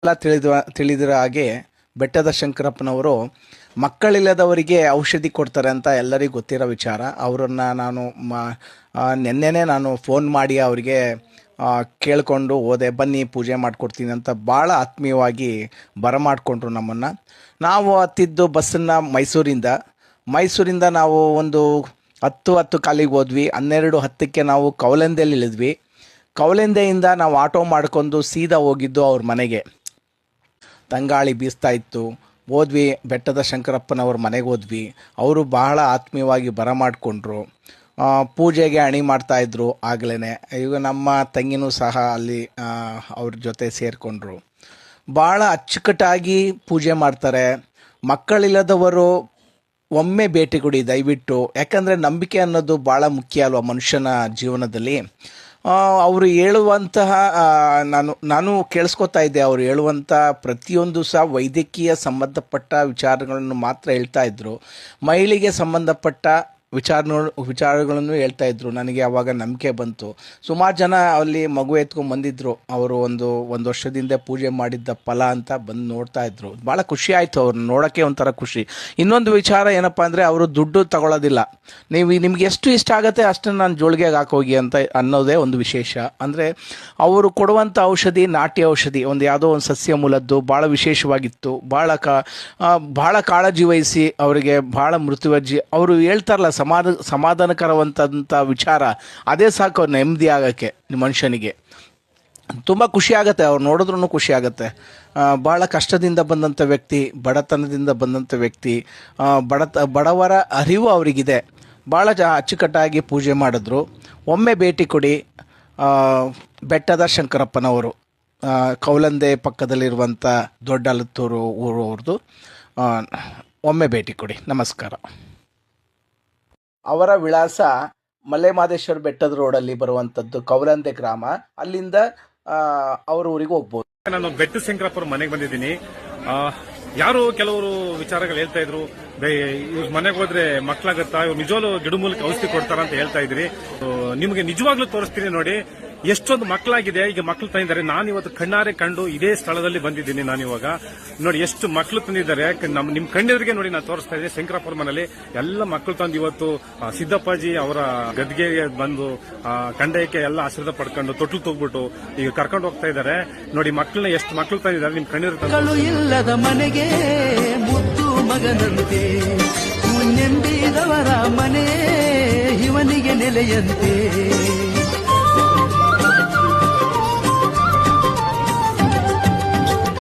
ಎಲ್ಲ ತಿಳಿದಿರೋ ಹಾಗೆ ಬೆಟ್ಟದ ಶಂಕರಪ್ಪನವರು ಮಕ್ಕಳಿಲ್ಲದವರಿಗೆ ಔಷಧಿ ಕೊಡ್ತಾರೆ ಅಂತ ಎಲ್ಲರಿಗೂ ಗೊತ್ತಿರೋ ವಿಚಾರ. ಅವರನ್ನು ನಾನು ನಿನ್ನೆನೇ ನಾನು ಫೋನ್ ಮಾಡಿ ಅವರಿಗೆ ಕೇಳಿಕೊಂಡು ಹೋದೆ, ಬನ್ನಿ ಪೂಜೆ ಮಾಡಿಕೊಡ್ತೀನಿ ಅಂತ ಭಾಳ ಆತ್ಮೀಯವಾಗಿ ಬರಮಾಡಿಕೊಂಡ್ರು ನಮ್ಮನ್ನು. ನಾವು ಹತ್ತಿದ್ದು ಬಸ್ಸನ್ನು ಮೈಸೂರಿಂದ ನಾವು ಒಂದು 10 ಕಾಲಿಗೆ ಹೋದ್ವಿ. 12:10ಕ್ಕೆ ನಾವು ಕವಲೆಂದೆಯಲ್ಲಿ ಇಳಿದ್ವಿ. ಕವಲೆಂದೆಯಿಂದ ನಾವು ಆಟೋ ಮಾಡ್ಕೊಂಡು ಸೀದಾ ಹೋಗಿದ್ದು ಅವ್ರ ಮನೆಗೆ. ತಂಗಾಳಿ ಬೀಸ್ತಾ ಇತ್ತು. ಹೋದ್ವಿ, ಬೆಟ್ಟದ ಶಂಕರಪ್ಪನವ್ರ ಮನೆಗೆ ಹೋದ್ವಿ. ಅವರು ಬಹಳ ಆತ್ಮೀಯವಾಗಿ ಬರಮಾಡಿಕೊಂಡ್ರು. ಪೂಜೆಗೆ ಅಣಿ ಮಾಡ್ತಾಯಿದ್ರು. ಆಗಲೇ ಈಗ ನಮ್ಮ ತಂಗಿನೂ ಸಹ ಅಲ್ಲಿ ಅವ್ರ ಜೊತೆ ಸೇರಿಕೊಂಡ್ರು. ಭಾಳ ಅಚ್ಚುಕಟ್ಟಾಗಿ ಪೂಜೆ ಮಾಡ್ತಾರೆ. ಮಕ್ಕಳಿಲ್ಲದವರು ಒಮ್ಮೆ ಭೇಟಿ ಕೊಡಿ ದಯವಿಟ್ಟು. ಯಾಕಂದರೆ ನಂಬಿಕೆ ಅನ್ನೋದು ಭಾಳ ಮುಖ್ಯ ಅಲ್ವ ಮನುಷ್ಯನ ಜೀವನದಲ್ಲಿ. ಅವರು ಹೇಳುವಂತಹ ನಾನು ಕೇಳಿಸ್ಕೊತಾ ಇದ್ದೆ. ಅವರು ಹೇಳುವಂಥ ಪ್ರತಿಯೊಂದು ಸಹ ವೈದ್ಯಕೀಯ ಸಂಬಂಧಪಟ್ಟ ವಿಚಾರಗಳನ್ನು ಮಾತ್ರ ಹೇಳ್ತಾ ಇದ್ದರು. ಮಹಿಳೆಗೆ ಸಂಬಂಧಪಟ್ಟ ವಿಚಾರಗಳನ್ನು ಹೇಳ್ತಾ ಇದ್ರು. ನನಗೆ ಆವಾಗ ನಂಬಿಕೆ ಬಂತು. ಸುಮಾರು ಜನ ಅಲ್ಲಿ ಮಗು ಎತ್ಕೊಂಡು ಬಂದಿದ್ದರು. ಅವರು ಒಂದು ವರ್ಷದಿಂದ ಪೂಜೆ ಮಾಡಿದ್ದ ಫಲ ಅಂತ ಬಂದು ನೋಡ್ತಾ ಇದ್ರು. ಭಾಳ ಖುಷಿ ಆಯಿತು ಅವ್ರನ್ನ ನೋಡೋಕ್ಕೆ, ಒಂಥರ ಖುಷಿ. ಇನ್ನೊಂದು ವಿಚಾರ ಏನಪ್ಪ ಅಂದರೆ, ಅವರು ದುಡ್ಡು ತಗೊಳ್ಳೋದಿಲ್ಲ. ನಿಮ್ಗೆ ಎಷ್ಟು ಇಷ್ಟ ಆಗುತ್ತೆ ಅಷ್ಟನ್ನು ನಾನು ಜೋಳಿಗೆಗೆ ಹಾಕೋಗಿ ಅಂತ ಅನ್ನೋದೇ ಒಂದು ವಿಶೇಷ. ಅಂದರೆ ಅವರು ಕೊಡುವಂಥ ಔಷಧಿ ನಾಟಿ ಔಷಧಿ, ಯಾವುದೋ ಒಂದು ಸಸ್ಯ ಮೂಲದ್ದು, ಭಾಳ ವಿಶೇಷವಾಗಿತ್ತು. ಭಾಳ ಕಾಳಜಿ ವಹಿಸಿ ಅವರಿಗೆ ಭಾಳ ಮೃತ್ಯುವಜ್ಜಿ ಅವರು ಹೇಳ್ತಾರಲ್ಲ, ಸಮಾಧಾನಕರವಂಥ ವಿಚಾರ, ಅದೇ ಸಾಕು ನೆಮ್ಮದಿ ಆಗೋಕ್ಕೆ ಮನುಷ್ಯನಿಗೆ. ತುಂಬ ಖುಷಿ ಆಗುತ್ತೆ ಅವ್ರು ನೋಡಿದ್ರೂ ಖುಷಿ ಆಗುತ್ತೆ. ಭಾಳ ಕಷ್ಟದಿಂದ ಬಂದಂಥ ವ್ಯಕ್ತಿ, ಬಡತನದಿಂದ ಬಂದಂಥ ವ್ಯಕ್ತಿ, ಬಡವರ ಅರಿವು ಅವರಿಗಿದೆ. ಭಾಳ ಅಚ್ಚುಕಟ್ಟಾಗಿ ಪೂಜೆ ಮಾಡಿದ್ರು. ಒಮ್ಮೆ ಭೇಟಿ ಕೊಡಿ ಬೆಟ್ಟದ ಶಂಕರಪ್ಪನವರು. ಕೌಲಂದೆ ಪಕ್ಕದಲ್ಲಿರುವಂಥ ದೊಡ್ಡ ಅಲತ್ತೂರು ಊರು ಅವ್ರದ್ದು. ಒಮ್ಮೆ ಭೇಟಿ ಕೊಡಿ. ನಮಸ್ಕಾರ. ಅವರ ವಿಳಾಸ ಮಲೆಮಹದೇಶ್ವರ ಬೆಟ್ಟದ ರೋಡಲ್ಲಿ ಬರುವಂಥದ್ದು, ಕೌಲಂದೆ ಗ್ರಾಮ. ಅಲ್ಲಿಂದ ಅವ್ರ ಊರಿಗೆ ಹೋಗ್ಬೋದು. ನಾನು ಬೆಟ್ಟದ ಶಂಕರಪ್ಪರ ಮನೆಗೆ ಬಂದಿದ್ದೀನಿ. ಯಾರು ಕೆಲವರು ವಿಚಾರಗಳು ಹೇಳ್ತಾ ಇದ್ರು, ಇವ್ರ ಮನೆಗೆ ಹೋದ್ರೆ ಮಕ್ಕಳಾಗತ್ತಾ, ಇವ್ರು ನಿಜವಾಗ್ಲೂ ಗಿಡಮೂಲಿಕೆ ಔಷಧಿ ಕೊಡ್ತಾರ ಅಂತ ಹೇಳ್ತಾ ಇದ್ರಿ. ನಿಮಗೆ ನಿಜವಾಗ್ಲೂ ತೋರಿಸ್ತೀನಿ ನೋಡಿ, ಎಷ್ಟೊಂದು ಮಕ್ಕಳಾಗಿದೆ. ಈಗ ಮಕ್ಕಳು ತಂದಿದ್ದಾರೆ. ನಾನು ಇವತ್ತು ಕಣ್ಣಾರೆ ಕಂಡು ಇದೇ ಸ್ಥಳದಲ್ಲಿ ಬಂದಿದ್ದೀನಿ. ನಾನು ಇವಾಗ ನೋಡಿ ಎಷ್ಟು ಮಕ್ಕಳು ತಂದಿದ್ದಾರೆ. ನಿಮ್ ಕಣ್ಣೆದುರಿಗೆ ನೋಡಿ ನಾನು ತೋರಿಸ್ತಾ ಇದ್ದೀನಿ. ಶಂಕರಪ್ಪರ ಮನೆಯಲ್ಲಿ ಎಲ್ಲ ಮಕ್ಕಳು ತಂದು ಇವತ್ತು ಸಿದ್ದಪ್ಪಾಜಿ ಅವರ ಗದ್ಗೆಗೆ ಬಂದು ಕಂಡಯಕ್ಕೆ ಎಲ್ಲ ಆಶೀರ್ವಾದ ಪಡ್ಕೊಂಡು ತೊಟ್ಲು ತೋಗ್ಬಿಟ್ಟು ಈಗ ಕರ್ಕೊಂಡು ಹೋಗ್ತಾ ಇದ್ದಾರೆ. ನೋಡಿ ಮಕ್ಕಳನ್ನ ಎಷ್ಟು ಮಕ್ಕಳು ತಂದಿದ್ದಾರೆ ನಿಮ್ ಕಣ್ಣೆದುರು. ಇಲ್ಲದ ಮನೆಗೆ ಮುದ್ದು ಮಗನಂತೆ, ನೆಂಬಿದವರ ಮನೆ ಇವನಿಗೆ ನೆಲೆಯಂತೆ.